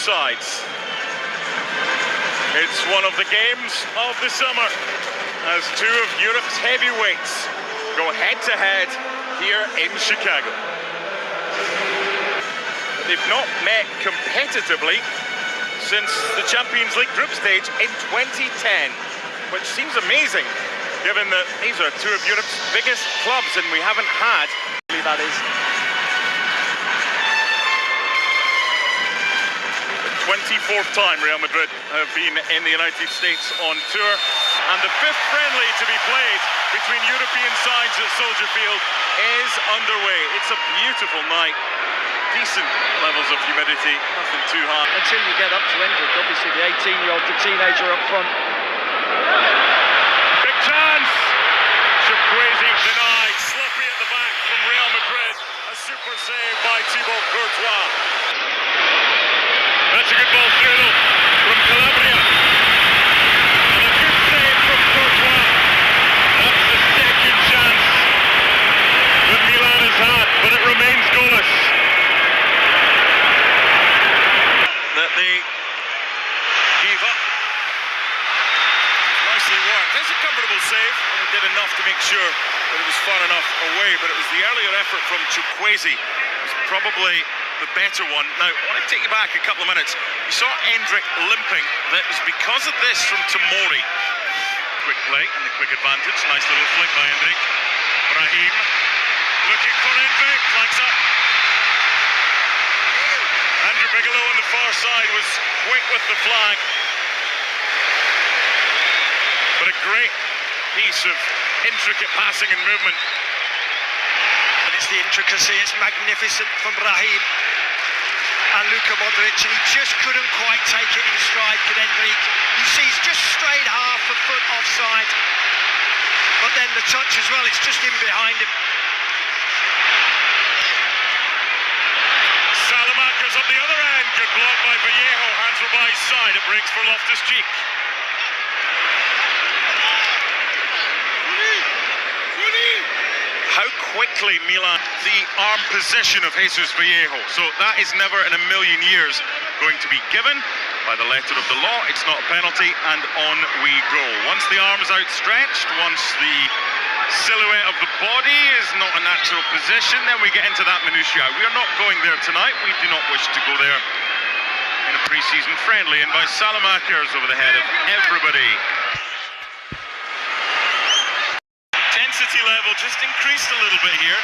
sides. It's one of the games of the summer as two of Europe's heavyweights go head-to-head here in Chicago. They've not met competitively since the Champions League group stage in 2010, which seems amazing given that these are two of Europe's biggest clubs and we haven't had, that is. The 24th time Real Madrid have been in the United States on tour, and the 5th friendly to be played between European sides at Soldier Field is underway. It's a beautiful night. Decent levels of humidity, nothing too high. Until you get up to Hendrik, obviously the 18-year-old, the teenager up front. Big chance! Chukwueze denied, sloppy at the back from Real Madrid. A super save by Thibaut Courtois. That's a good ball through though, from Calabria. And a good save from Courtois. That's the second chance that Milan has had, but it remains goalless. That they gave up. Nicely worked. That's a comfortable save, and it did enough to make sure that it was far enough away, but it was the earlier effort from Chukwueze was probably the better one. Now, I want to take you back a couple of minutes. You saw Hendrik limping. That was because of this from Tomori. Quick play and the quick advantage. Nice little flick by Hendrik. Brahim looking for Hendrik. Flanks up. Andrew Bigelow on the far side was quick with the flag. But a great piece of intricate passing and movement. And it's the intricacy, it's magnificent from Brahim and Luka Modric, and he just couldn't quite take it in stride, could Hendrik. You see he's just straight half a foot offside. But then the touch as well, it's just in behind him. Salamaca's up the other end. Good block by Vallejo. Hands were by his side. It breaks for Loftus-Cheek. How quickly Milan, the arm position of Jesus Vallejo. So that is never in a million years going to be given by the letter of the law. It's not a penalty, and on we go. Once the arm is outstretched, once the silhouette of the body is not a natural position, then we get into that minutiae. We are not going there tonight. We do not wish to go there in a pre-season friendly, and by Salamaca's over the head of everybody. Intensity level just increased a little bit here.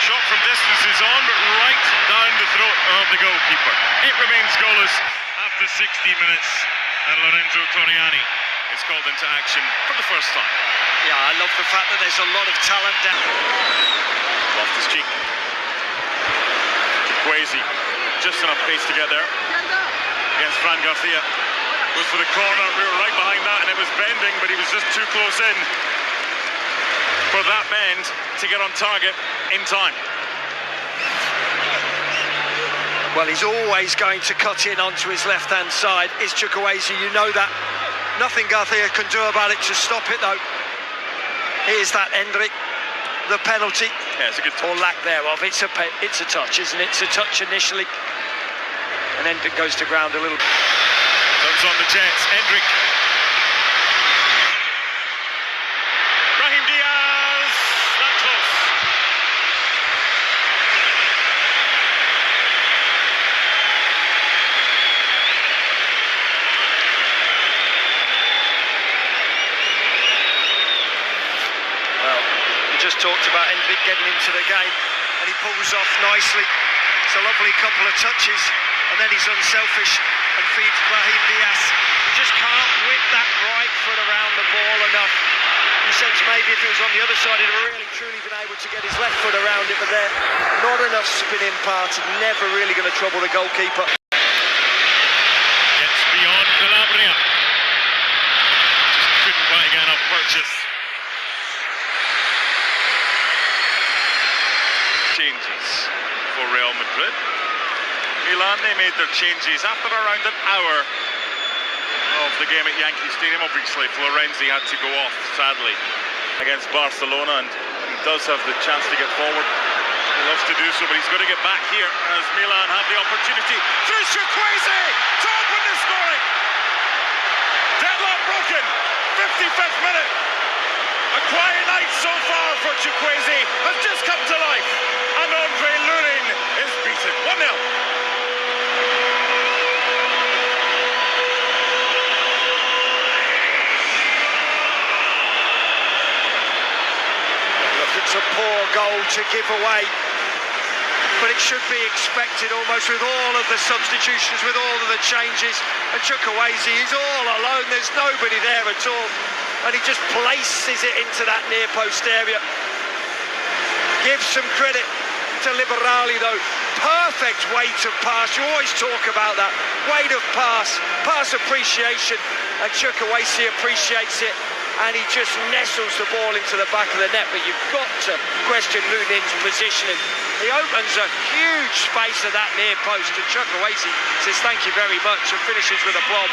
Shot from distance is on, but right down the throat of the goalkeeper. It remains goalless after 60 minutes, and Lorenzo Torriani is called into action for the first time. Yeah, I love the fact that there's a lot of talent down. Loftus-Cheek. Chukwueze, just enough pace to get there. Against Fran Garcia. Goes for the corner, we were right behind that, and it was bending, but he was just too close in for that bend to get on target in time. Well, he's always going to cut in onto his left-hand side. Is Chukwueze, you know that. Nothing Garcia can do about it to stop it, though. Here's that Hendrik, the penalty. Yeah, it's a good touch. Or lack thereof. It's a touch, isn't it? It's a touch initially. And then it goes to ground a little. Comes on the Jets, Hendrik. Brahim Diaz, that close. Just talked about Hendrik getting into the game, and he pulls off nicely. It's a lovely couple of touches, and then he's unselfish and feeds Brahim Diaz. He just can't whip that right foot around the ball enough. You sense maybe if it was on the other side, he'd have really truly been able to get his left foot around it, but there, not enough spin imparted, never really going to trouble the goalkeeper. Gets beyond Calabria. Just couldn't quite get enough purchase. Changes for Real Madrid. Milan, they made their changes after around an hour of the game at Yankee Stadium. Obviously, Florenzi had to go off, sadly, against Barcelona, and he does have the chance to get forward He loves to do so, but he's got to get back here as Milan have the opportunity. Through Chukwueze to open the scoring. Deadlock broken. 55th minute. A quiet night so far for Chukwueze has just come to life, and Andre Lurin is beaten 1-0. It's a poor goal to give away, but it should be expected almost with all of the substitutions, with all of the changes, and Chukwueze is all alone, there's nobody there at all, and he just places it into that near post area. Give some credit to Liberali though, perfect weight of pass, you always talk about that, weight of pass appreciation, and Chukwueze appreciates it, and he just nestles the ball into the back of the net, but you've got to question Lunin's positioning. He opens a huge space at that near post, and Chukwueze says thank you very much and finishes with a bomb.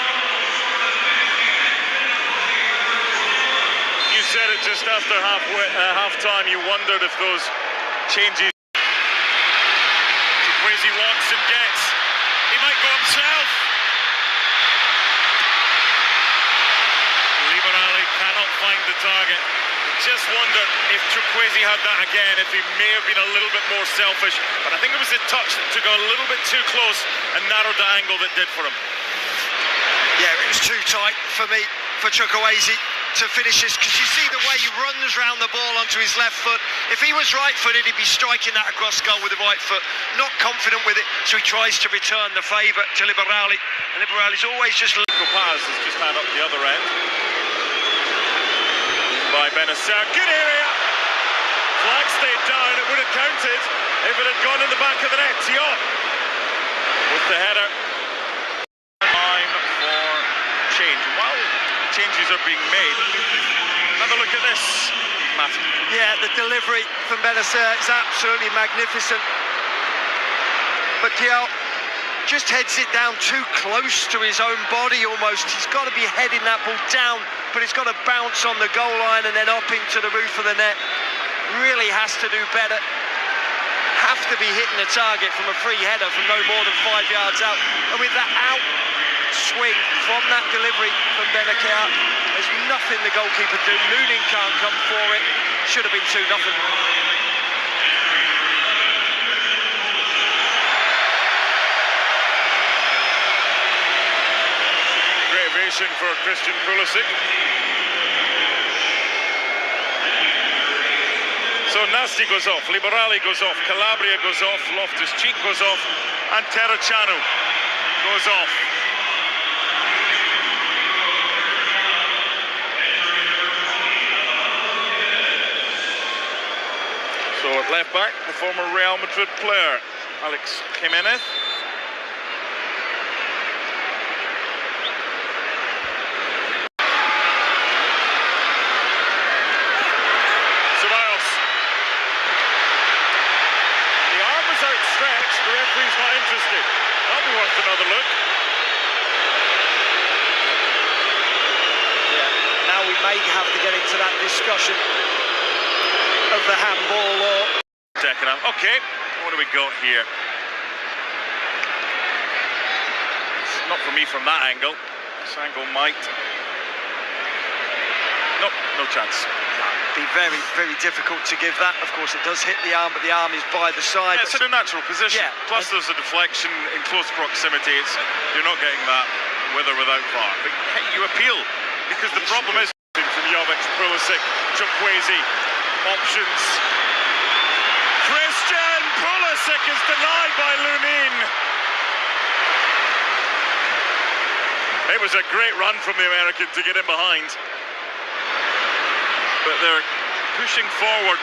You said it just after half-time, you wondered if those changes Chukwueze wants and gets. He might go himself. Liberali cannot find the target. Just wondered if Chukwueze had that again, if he may have been a little bit more selfish. But I think it was the touch that took a little bit too close and narrowed the angle that did for him. Yeah, it was too tight for me, for Chukwueze to finish this, because you see the way he runs round the ball onto his left foot. If he was right-footed, he'd be striking that across goal with the right foot. Not confident with it, so he tries to return the favour to Liberali. And Liberali's always just... Paz has just had up the other end. By Benacer, good area. Flag stayed down, it would have counted if it had gone in the back of the net. Tion with the header. Time for change. While changes are being made, have a look at this, Matt. Yeah, the delivery from Benacer is absolutely magnificent. But Tion just heads it down too close to his own body almost. He's got to be heading that ball down, but it's got to bounce on the goal line and then up into the roof of the net. Really has to do better. Have to be hitting the target from a free header from no more than 5 yards out. And with that out swing from that delivery from Benacer, there's nothing the goalkeeper do. Lunin can't come for it. Should have been 2-0. For Christian Pulisic. So Nasti goes off, Liberali goes off, Calabria goes off, Loftus-Cheek goes off, and Terracciano goes off. So at left back, the former Real Madrid player, Alex Jimenez. The referee's not interested. That'll be worth another look. Yeah, now we may have to get into that discussion of the handball law. Second half. Okay, what do we got here? It's not for me from that angle. This angle might. Nope, no chance. Be very, very difficult to give that. Of course, it does hit the arm, but the arm is by the side. Yeah, it's in a natural position. Yeah. Plus, there's a deflection in close proximity. You're not getting that with or without VAR. But hey, you appeal, because the problem is from Jovic, Pulisic, Chukwueze, options. Christian Pulisic is denied by Lunin. It was a great run from the American to get in behind. But they're pushing forward.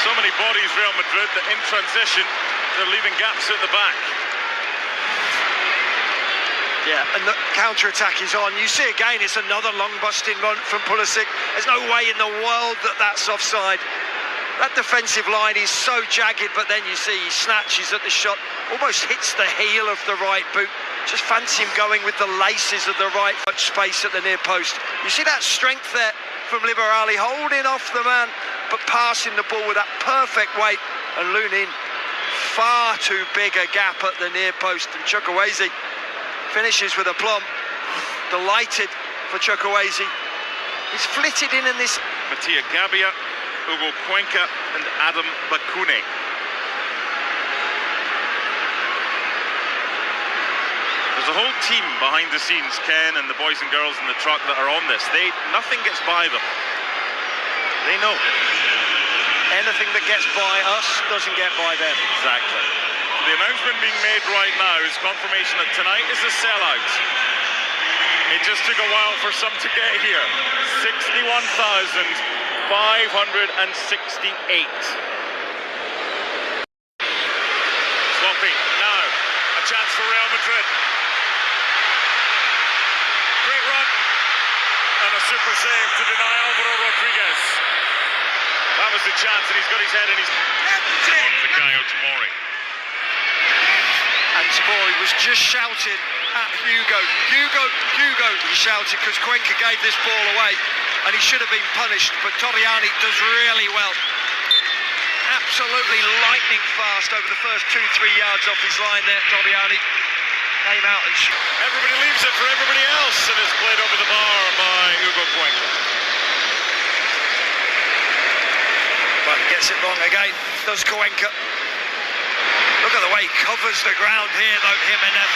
So many bodies, Real Madrid, that in transition, they're leaving gaps at the back. Yeah, and the counter-attack is on. You see again, it's another long busting run from Pulisic. There's no way in the world that that's offside. That defensive line is so jagged, but then you see he snatches at the shot, almost hits the heel of the right boot. Just fancy him going with the laces of the right foot space at the near post. You see that strength there from Liberali, holding off the man, but passing the ball with that perfect weight and Lunin. Far too big a gap at the near post, and Chukwueze finishes with a plum. Delighted for Chukwueze. He's flitted in this. Mattia Gabbia, Ugo Cuenca and Adam Bakune. There's a whole team behind the scenes, Ken and the boys and girls in the truck that are on this. Nothing gets by them. They know. Anything that gets by us doesn't get by them. Exactly. The announcement being made right now is confirmation that tonight is a sellout. It just took a while for some to get here. 61,568. Sloppy. Now, a chance for Real Madrid. Great run. And a super save to deny Alvaro Rodriguez. That was the chance, and he's got his head in his... On for Gaio Tomori. And Tomori was just shouting at Hugo. Hugo, he shouted because Cuenca gave this ball away and he should have been punished, but Torriani does really well. Absolutely lightning fast over the first 2-3 yards off his line there. Torriani came out and... Everybody leaves it for everybody else, and it's played over the bar by Hugo Cuenca. But he gets it wrong again, does Cuenca. Look at the way he covers the ground here, though, Jimenez.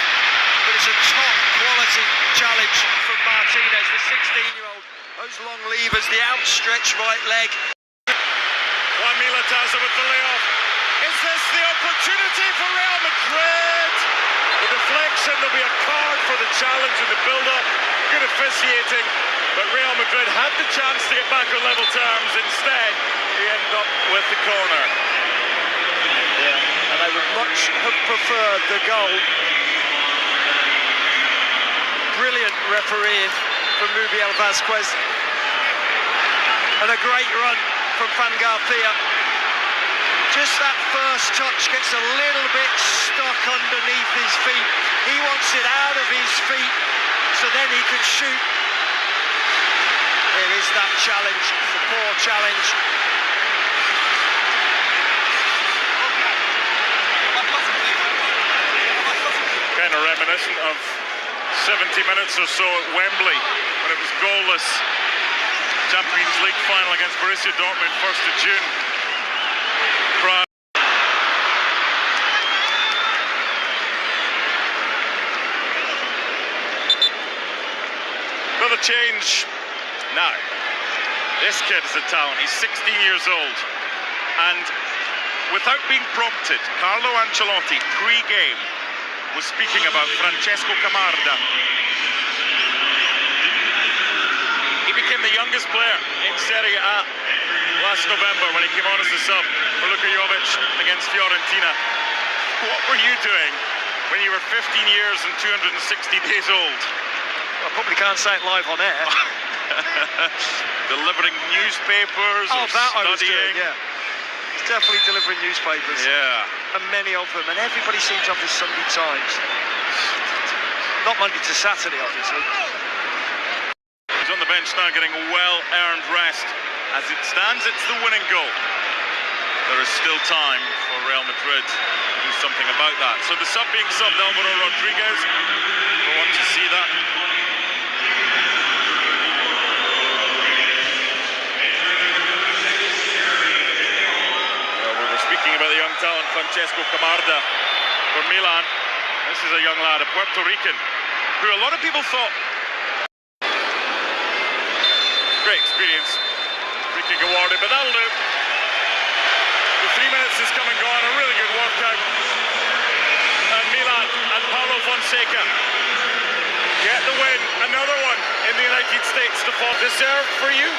But it's a top quality challenge from Martinez, the 16-year-old. Those long levers, the outstretched right leg. Juan Milataza with the layoff. Is this the opportunity for Real Madrid? The deflection, there'll be a card for the challenge and the build-up. Good officiating, but Real Madrid had the chance to get back on level terms. Instead, he ended up with the corner. And I would much have preferred the goal. Brilliant refereeing from Rubiel Vasquez. And a great run from Van Garcia. Just that first touch gets a little bit stuck underneath his feet. He wants it out of his feet so then he can shoot. There is that challenge, the poor challenge. Kind of reminiscent of 70 minutes or so at Wembley when it was goalless. Champions League final against Borussia Dortmund, 1st of June. Crowd. Another change now. This kid is a talent. He's 16 years old. And without being prompted, Carlo Ancelotti, pre-game, was speaking about Francesco Camarda. He became the youngest player in Serie A last November when he came on as a sub for Luka Jovic against Fiorentina. What were you doing when you were 15 years and 260 days old? I probably can't say it live on air. Delivering newspapers or that studying. I was doing, yeah. He's definitely delivering newspapers. Yeah. And many of them, and everybody seems to have the Sunday Times. Not Monday to Saturday, obviously. He's on the bench now getting a well-earned rest. As it stands, it's the winning goal. There is still time for Real Madrid to do something about that. So the sub being subbed, Alvaro Rodriguez. We'll want to see that. Speaking about the young talent, Francesco Camarda for Milan. This is a young lad, a Puerto Rican, who a lot of people thought... Great experience. Free kick awarded, but that'll do. The 3 minutes has come and gone, a really good workout. And Milan and Paulo Fonseca get the win, another one in the United States to fall. Deserved for you?